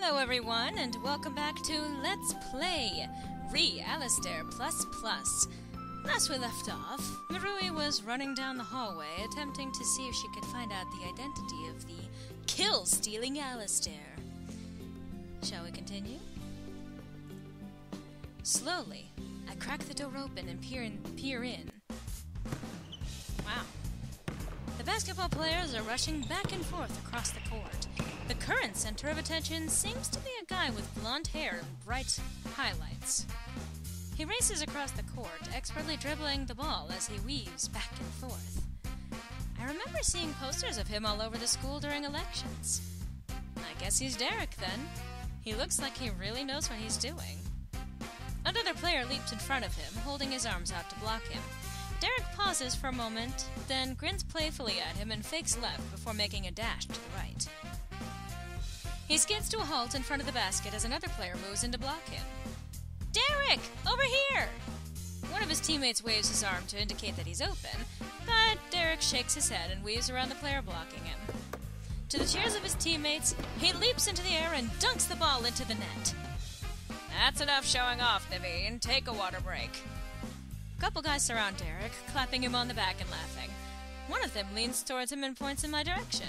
Hello everyone, and welcome back to Let's Play Alistair Plus Plus. Last we left off, Marui was running down the hallway, attempting to see if she could find out the identity of the kill-stealing Alistair. Shall we continue? Slowly, I crack the door open and peer in. Wow. The basketball players are rushing back and forth across the court. The current center of attention seems to be a guy with blonde hair and bright highlights. He races across the court, expertly dribbling the ball as he weaves back and forth. I remember seeing posters of him all over the school during elections. I guess he's Derek, then. He looks like he really knows what he's doing. Another player leaps in front of him, holding his arms out to block him. Derek pauses for a moment, then grins playfully at him and fakes left before making a dash to the right. He skids to a halt in front of the basket as another player moves in to block him. Derek! Over here! One of his teammates waves his arm to indicate that he's open, but Derek shakes his head and weaves around the player blocking him. To the cheers of his teammates, he leaps into the air and dunks the ball into the net. That's enough showing off, Naveen. Take a water break. A couple guys surround Derek, clapping him on the back and laughing. One of them leans towards him and points in my direction.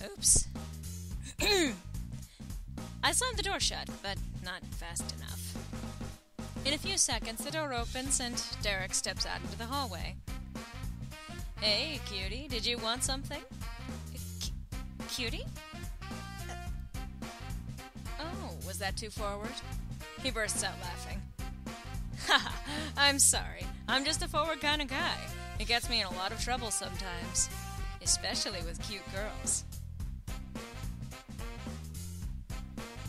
Oops. I slammed the door shut, but not fast enough. In a few seconds, the door opens and Derek steps out into the hallway. Hey, cutie, did you want something? Cutie? Oh, was that too forward? He bursts out laughing. Haha, I'm sorry. I'm just a forward kind of guy. It gets me in a lot of trouble sometimes, especially with cute girls.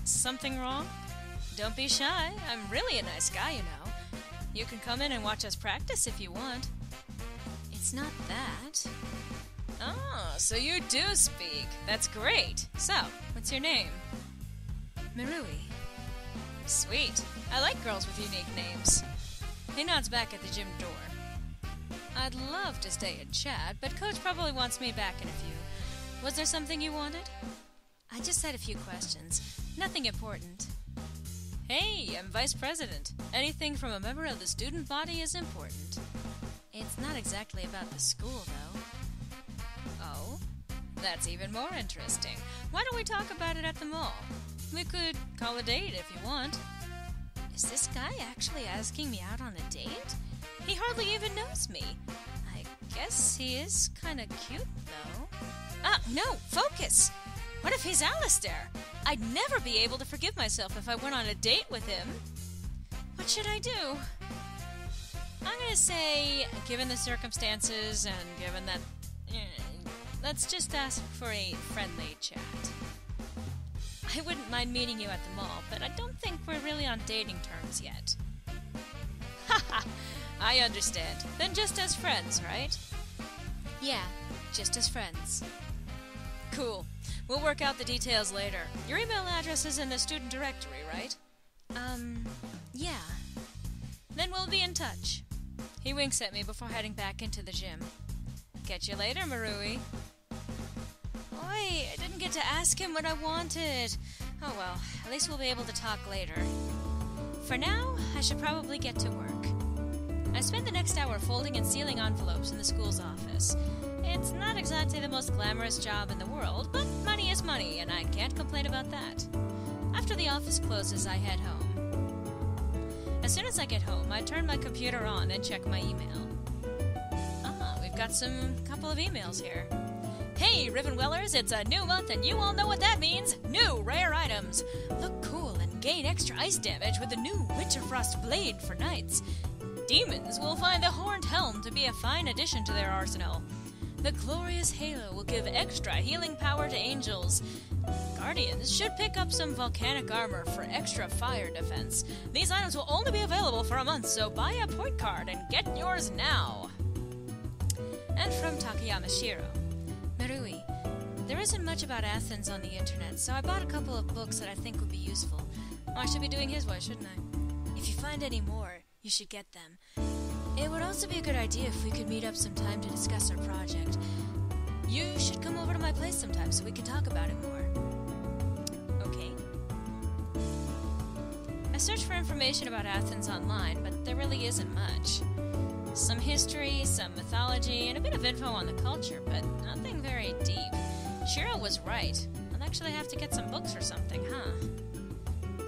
Something wrong? Don't be shy. I'm really a nice guy, you know. You can come in and watch us practice if you want. It's not that. Oh, so you do speak. That's great. So, what's your name? Marui. Sweet. I like girls with unique names. He nods back at the gym door. I'd love to stay and chat, but Coach probably wants me back in a few. Was there something you wanted? I just had a few questions. Nothing important. Hey, I'm Vice President. Anything from a member of the student body is important. It's not exactly about the school, though. Oh? That's even more interesting. Why don't we talk about it at the mall? We could call a date if you want. Is this guy actually asking me out on a date? He hardly even knows me. I guess he is kinda cute, though. Ah, no! Focus! What if he's Alistair? I'd never be able to forgive myself if I went on a date with him. What should I do? I'm gonna say, given the circumstances and given that... let's just ask for a friendly chat. I wouldn't mind meeting you at the mall, but I don't think we're really on dating terms yet. Haha, I understand. Then just as friends, right? Yeah, just as friends. Cool. We'll work out the details later. Your email address is in the student directory, right? Yeah. Then we'll be in touch. He winks at me before heading back into the gym. Catch you later, Marui. Oi, I didn't get to ask him what I wanted. Oh well, at least we'll be able to talk later. For now, I should probably get to work. I spend the next hour folding and sealing envelopes in the school's office. It's not exactly the most glamorous job in the world, but money is money, and I can't complain about that. After the office closes, I head home. As soon as I get home, I turn my computer on and check my email. Ah, we've got couple of emails here. Hey, Rivenwellers, it's a new month, and you all know what that means. New rare items. Look cool and gain extra ice damage with the new Winterfrost Blade for knights. Demons will find the Horned Helm to be a fine addition to their arsenal. The glorious halo will give extra healing power to angels. Guardians should pick up some volcanic armor for extra fire defense. These items will only be available for a month, so buy a point card and get yours now. And from Takayama Shiro. Marui, there isn't much about Athens on the internet, so I bought a couple of books that I think would be useful. Oh, I should be doing his voice, shouldn't I? If you find any more, you should get them. It would also be a good idea if we could meet up sometime to discuss our project. You should come over to my place sometime so we can talk about it more. okay? I searched for information about Athens online, but there really isn't much. Some history, some mythology, and a bit of info on the culture, but nothing very deep. Shiro was right. I'll actually have to get some books or something, huh?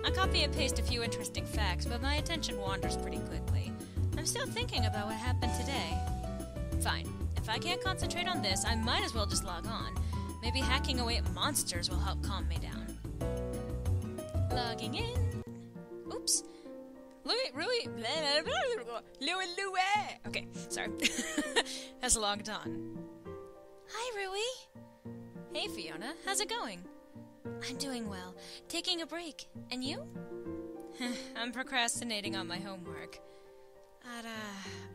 I copy and paste a few interesting facts, but my attention wanders pretty quickly. I'm still thinking about what happened today. Fine. If I can't concentrate on this, I might as well just log on. Maybe hacking away at monsters will help calm me down. Logging in. Oops. Louis. Okay, sorry. Has logged on. Hi, Rui. Hey, Fiona. How's it going? I'm doing well. Taking a break. And you? I'm procrastinating on my homework.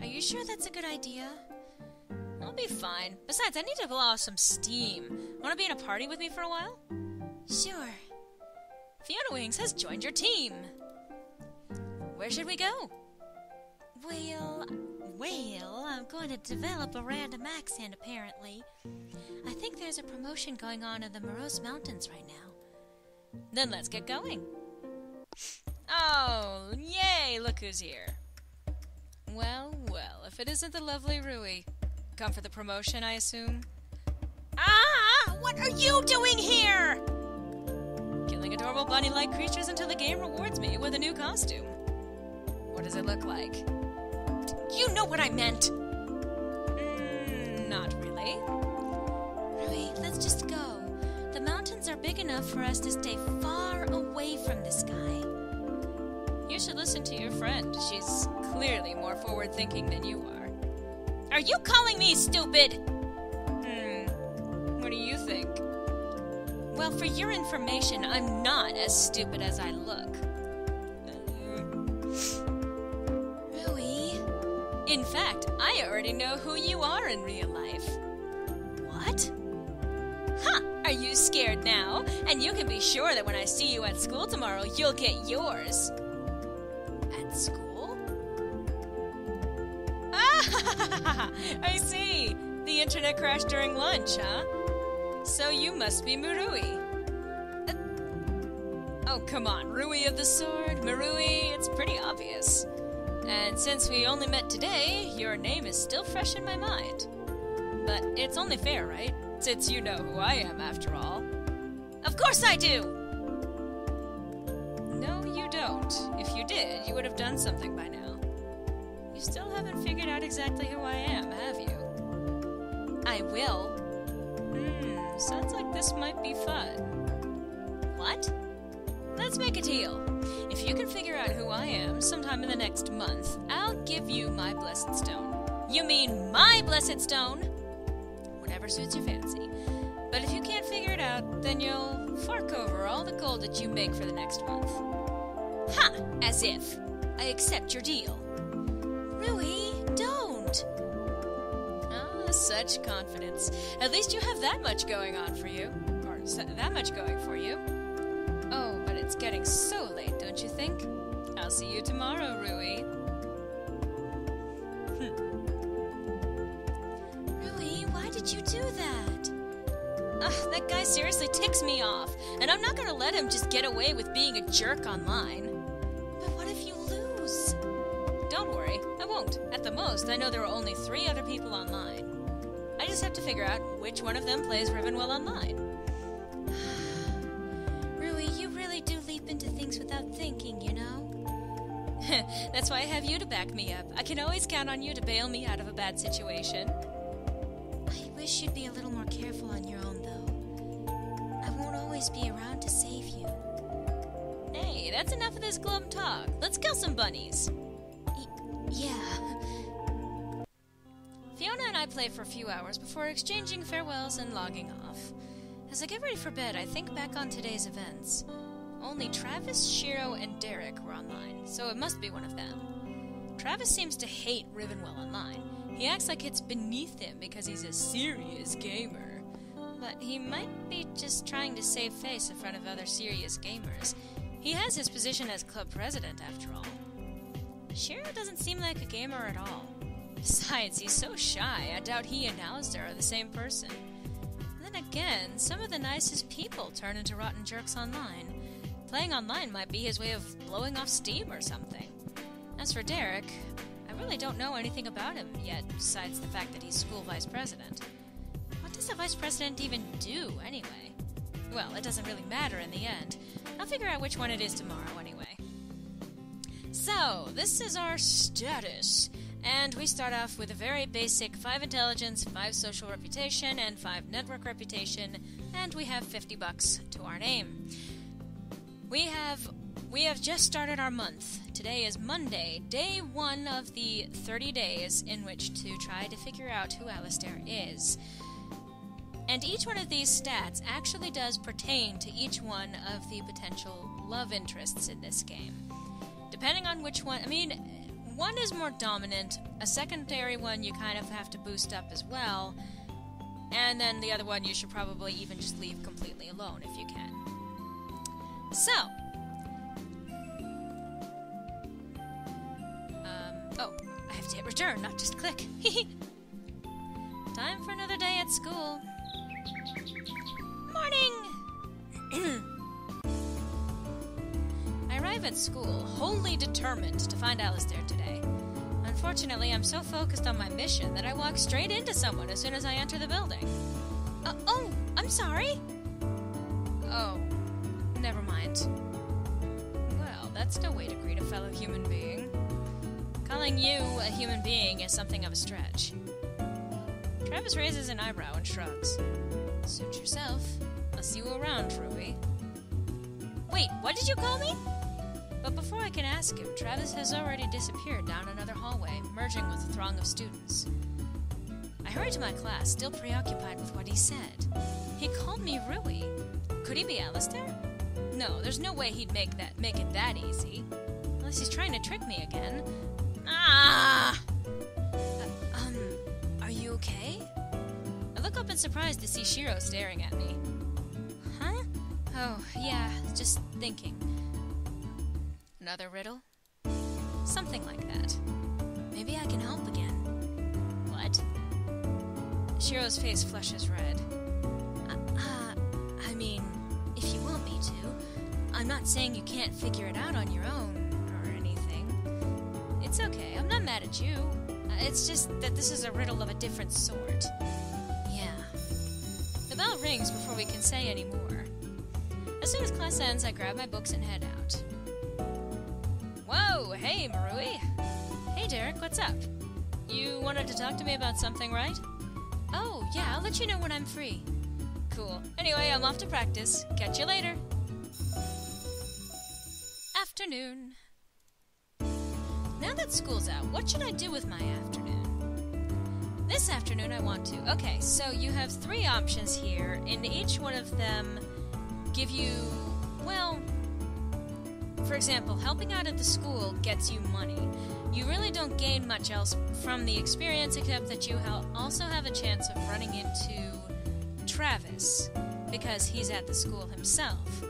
Are you sure that's a good idea? I'll be fine. Besides, I need to blow off some steam. Want to be in a party with me for a while? Sure. Fiona Wings has joined your team. Where should we go? Well, I'm going to develop a random accent, apparently. I think there's a promotion going on in the Morose Mountains right now. Then let's get going. Oh, yay, look who's here. Well, if it isn't the lovely Rui. Come for the promotion, I assume? Ah! What are you doing here? Killing adorable bunny-like creatures until the game rewards me with a new costume. What does it look like? You know what I meant! Not really. Rui, let's just go. The mountains are big enough for us to stay far away from this guy. You should listen to your friend. She's clearly more forward-thinking than you are. Are you calling me stupid? What do you think? Well, for your information, I'm not as stupid as I look. Rui? In fact, I already know who you are in real life. What? Huh, are you scared now? And you can be sure that when I see you at school tomorrow, you'll get yours. At school? I see. The internet crashed during lunch, huh? So you must be Murui. Oh, come on. Rui of the Sword, Murui, it's pretty obvious. And since we only met today, your name is still fresh in my mind. But it's only fair, right? Since you know who I am, after all. Of course I do! No, you don't. If you did, you would have done something by now. You still haven't figured out exactly who I am, have you? I will. Sounds like this might be fun. What? Let's make a deal. If you can figure out who I am sometime in the next month, I'll give you my Blessed Stone. You mean my Blessed Stone? Whatever suits your fancy. But if you can't figure it out, then you'll fork over all the gold that you make for the next month. Ha! As if. I accept your deal. Rui, don't! Ah, such confidence. At least you have that much going on for you. Or that much going for you. Oh, but it's getting so late, don't you think? I'll see you tomorrow, Rui. Rui, why did you do that? Ugh, that guy seriously ticks me off, and I'm not gonna let him just get away with being a jerk online. But what if you lose? Don't worry, I won't. At the most, I know there are only 3 other people online. I just have to figure out which one of them plays Rivenwell online. Rui, you really do leap into things without thinking, you know? That's why I have you to back me up. I can always count on you to bail me out of a bad situation. I wish you'd be a little more careful on your own, though. I won't always be around to save you. Hey, that's enough of this glum talk. Let's kill some bunnies. Yeah. Fiona and I play for a few hours before exchanging farewells and logging off. As I get ready for bed, I think back on today's events. Only Travis, Shiro, and Derek were online, so it must be one of them. Travis seems to hate Rivenwell Online. He acts like it's beneath him because he's a serious gamer. But he might be just trying to save face in front of other serious gamers. He has his position as club president, after all. Shiro doesn't seem like a gamer at all. Besides, he's so shy, I doubt he and Alistair are the same person. And then again, some of the nicest people turn into rotten jerks online. Playing online might be his way of blowing off steam or something. As for Derek, I really don't know anything about him yet, besides the fact that he's school vice president. What does a vice president even do, anyway? Well, it doesn't really matter in the end. I'll figure out which one it is tomorrow, anyway. So, this is our status. And we start off with a very basic 5 intelligence, 5 social reputation, and 5 network reputation, and we have $50 to our name. We have just started our month. Today is Monday, day 1 of the 30 days in which to try to figure out who Alistair is. And each one of these stats actually does pertain to each one of the potential love interests in this game. Depending on which one, one is more dominant, a secondary one you kind of have to boost up as well, and then the other one you should probably even just leave completely alone if you can. So, I have to hit return, not just click. Time for another day at school. Morning! I arrive at school, wholly determined to find Alistair today. Unfortunately, I'm so focused on my mission that I walk straight into someone as soon as I enter the building. Oh, I'm sorry. Oh, never mind. Well, that's no way to greet a fellow human being. Calling you a human being is something of a stretch. Travis raises an eyebrow and shrugs. Suit yourself. I'll see you around, Ruby. Wait, what did you call me? But before I can ask him, Travis has already disappeared down another hallway, merging with a throng of students. I hurry to my class, still preoccupied with what he said. He called me Rui. Could he be Alistair? No, there's no way he'd make it that easy. Unless he's trying to trick me again. Are you okay? I look up in surprise to see Shiro staring at me. Huh? Oh, yeah, just thinking. Another riddle? Something like that. Maybe I can help again. What? Shiro's face flushes red. If you want me to. I'm not saying you can't figure it out on your own, or anything. It's okay, I'm not mad at you. It's just that this is a riddle of a different sort. Yeah. The bell rings before we can say any more. As soon as class ends, I grab my books and head out. Whoa, hey, Marui. Hey, Derek, what's up? You wanted to talk to me about something, right? Oh, yeah, I'll let you know when I'm free. Cool. Anyway, I'm off to practice. Catch you later. Afternoon. Now that school's out, what should I do with my afternoon? This afternoon I want to... Okay, so you have 3 options here, and each one of them give you, well... For example, helping out at the school gets you money. You really don't gain much else from the experience except that you also have a chance of running into Travis, because he's at the school himself.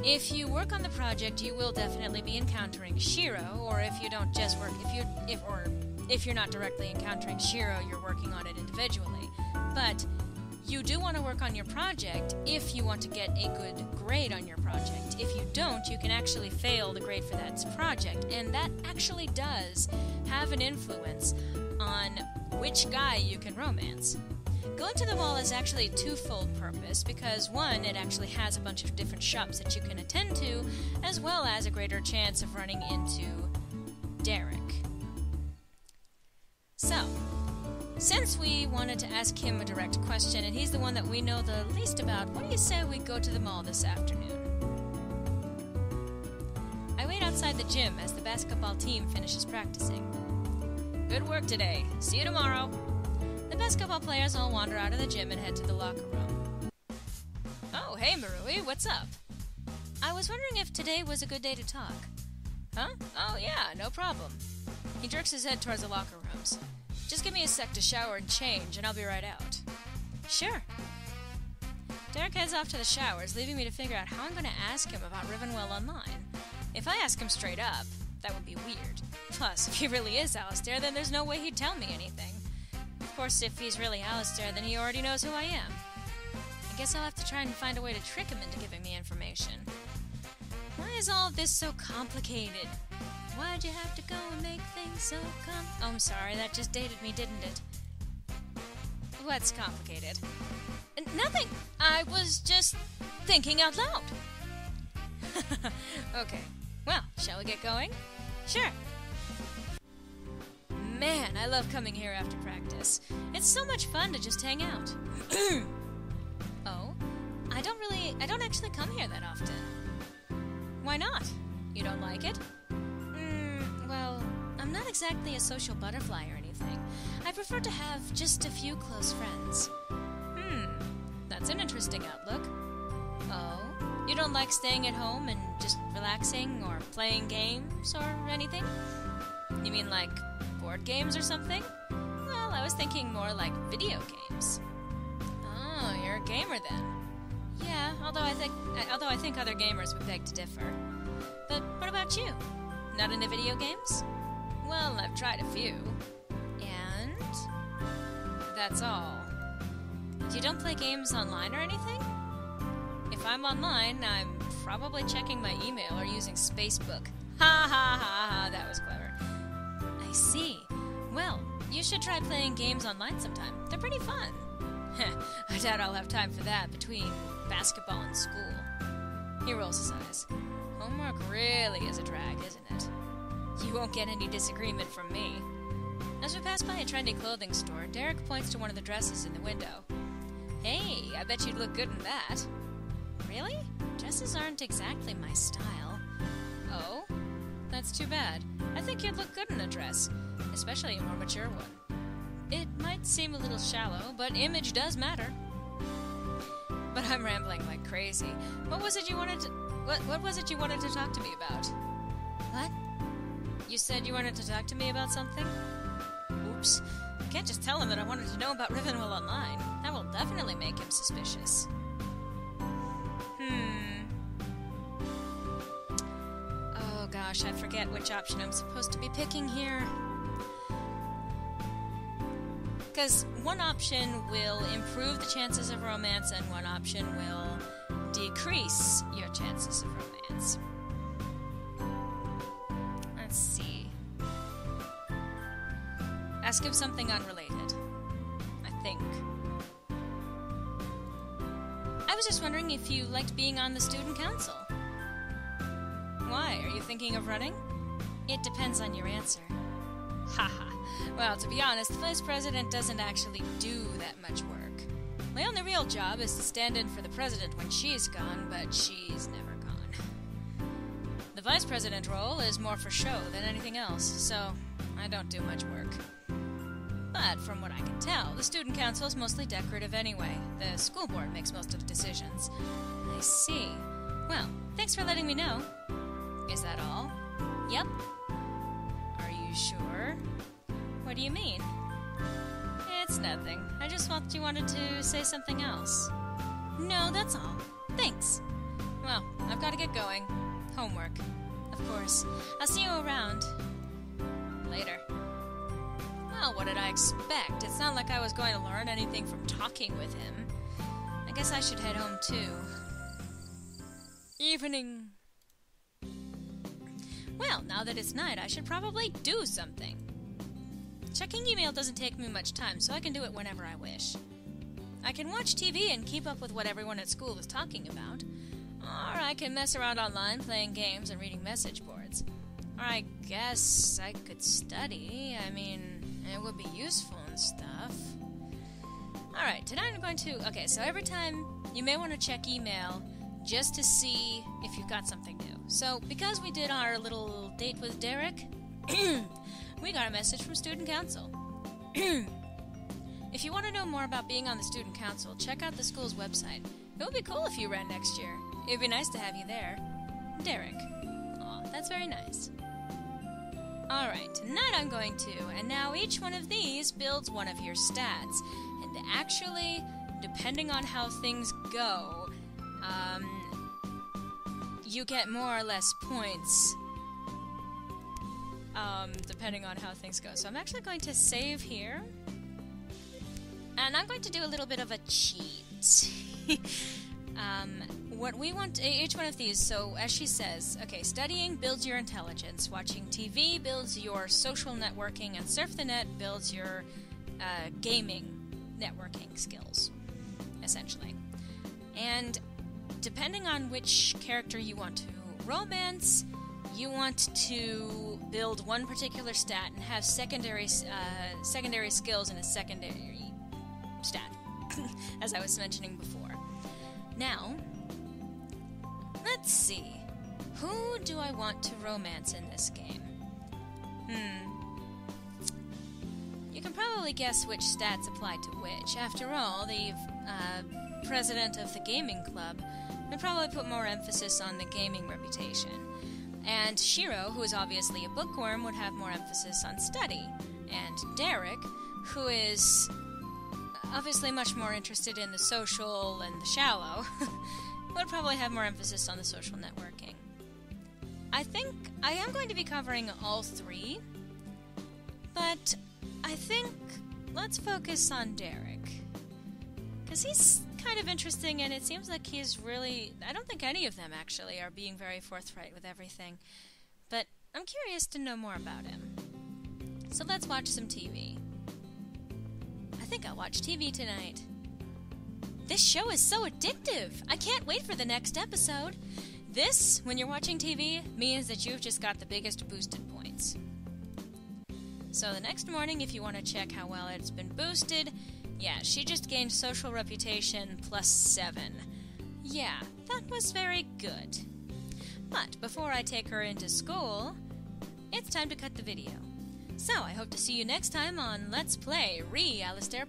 If you work on the project, you will definitely be encountering Shiro, or if you don't just work, if you're not directly encountering Shiro, you're working on it individually. But you do want to work on your project if you want to get a good grade on your project. If you don't, you can actually fail the grade for that project, and that actually does have an influence on which guy you can romance. Going to the mall is actually a twofold purpose, because one, it actually has a bunch of different shops that you can attend to, as well as a greater chance of running into Derek. So, since we wanted to ask him a direct question, and he's the one that we know the least about, what do you say we go to the mall this afternoon? I wait outside the gym as the basketball team finishes practicing. Good work today. See you tomorrow. The basketball players all wander out of the gym and head to the locker room. Oh, hey Marui, what's up? I was wondering if today was a good day to talk. Huh? Oh yeah, no problem. He jerks his head towards the locker rooms. Just give me a sec to shower and change, and I'll be right out. Sure. Derek heads off to the showers, leaving me to figure out how I'm going to ask him about Rivenwell Online. If I ask him straight up, that would be weird. Plus, if he really is Alistair, then there's no way he'd tell me anything. Of course, if he's really Alistair, then he already knows who I am. I guess I'll have to try and find a way to trick him into giving me information. Why is all of this so complicated? Why'd you have to go and make things so Oh, I'm sorry, that just dated me, didn't it? What's complicated? Nothing! I was just thinking out loud. Okay, well, shall we get going? Sure. Man, I love coming here after practice. It's so much fun to just hang out. Oh, I don't actually come here that often. Why not? You don't like it? Well, I'm not exactly a social butterfly or anything. I prefer to have just a few close friends. That's an interesting outlook. Oh, you don't like staying at home and just relaxing or playing games or anything? You mean like board games or something? Well, I was thinking more like video games. Oh, you're a gamer then. Yeah, although I think other gamers would beg to differ. But what about you? Not into video games? Well, I've tried a few. And that's all. You don't play games online or anything? If I'm online, I'm probably checking my email or using Facebook. Ha ha ha ha, that was clever. I see. Well, you should try playing games online sometime. They're pretty fun. I doubt I'll have time for that between basketball and school. He rolls his eyes. Homework really is a drag, isn't it? You won't get any disagreement from me. As we pass by a trendy clothing store, Derek points to one of the dresses in the window. Hey, I bet you'd look good in that. Really? Dresses aren't exactly my style. Oh? That's too bad. I think you'd look good in a dress, especially a more mature one. It might seem a little shallow, but image does matter. But I'm rambling like crazy. What was it you wanted to talk to me about? What? You said you wanted to talk to me about something? Oops. I can't just tell him that I wanted to know about Rivenwell Online. That will definitely make him suspicious. Oh gosh, I forget which option I'm supposed to be picking here. Because one option will improve the chances of romance and one option will decrease your chances of romance. Let's see. Ask him something unrelated. I think. I was just wondering if you liked being on the student council. Why? Are you thinking of running? It depends on your answer. Haha. Well, to be honest, the vice president doesn't actually do that much work. My only real job is to stand in for the president when she's gone, but she's never gone. The vice president role is more for show than anything else, so I don't do much work. But from what I can tell, the student council is mostly decorative anyway. The school board makes most of the decisions. I see. Well, thanks for letting me know. Is that all? Yep. Are you sure? What do you mean? It's nothing. I just thought you wanted to say something else. No, that's all. Thanks. Well, I've got to get going. Homework. Of course. I'll see you around. Later. Well, what did I expect? It's not like I was going to learn anything from talking with him. I guess I should head home too. Evening. Well, now that it's night, I should probably do something. Checking email doesn't take me much time, so I can do it whenever I wish. I can watch TV and keep up with what everyone at school is talking about. Or I can mess around online playing games and reading message boards. Or I guess I could study. I mean, it would be useful and stuff. Alright, tonight I'm going to... Okay, so every time you may want to check email just to see if you've got something new. So, because we did our little date with Derek, we got a message from Student Council. If you want to know more about being on the Student Council, check out the school's website. It would be cool if you ran next year. It would be nice to have you there. Derek. Aw, that's very nice. Alright, tonight I'm going to, and now each one of these builds one of your stats. And actually, depending on how things go, you get more or less points, depending on how things go. So I'm actually going to save here. And I'm going to do a little bit of a cheat. What we want, each one of these, so as she says, okay, studying builds your intelligence, watching TV builds your social networking, and surf the net builds your gaming networking skills, essentially. And depending on which character you want to romance, you want to build one particular stat and have secondary skills in a secondary stat, as I was mentioning before. Now, let's see. Who do I want to romance in this game? You can probably guess which stats apply to which. After all, the president of the gaming club would probably put more emphasis on the gaming reputation. And Shiro, who is obviously a bookworm, would have more emphasis on study. And Derek, who is obviously much more interested in the social and the shallow, would probably have more emphasis on the social networking. I think I am going to be covering all three, but I think let's focus on Derek, because he's kind of interesting, and it seems like he's really... I don't think any of them, actually, are being very forthright with everything, but I'm curious to know more about him. So let's watch some TV. I think I'll watch TV tonight. This show is so addictive! I can't wait for the next episode! This, when you're watching TV, means that you've just got the biggest boosted points. So the next morning, if you want to check how well it's been boosted, yeah, she just gained social reputation +7. Yeah, that was very good. But before I take her into school, it's time to cut the video. So I hope to see you next time on Let's Play Alistair++,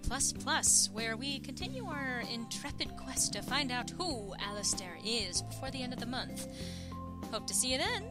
where we continue our intrepid quest to find out who Alistair is before the end of the month. Hope to see you then!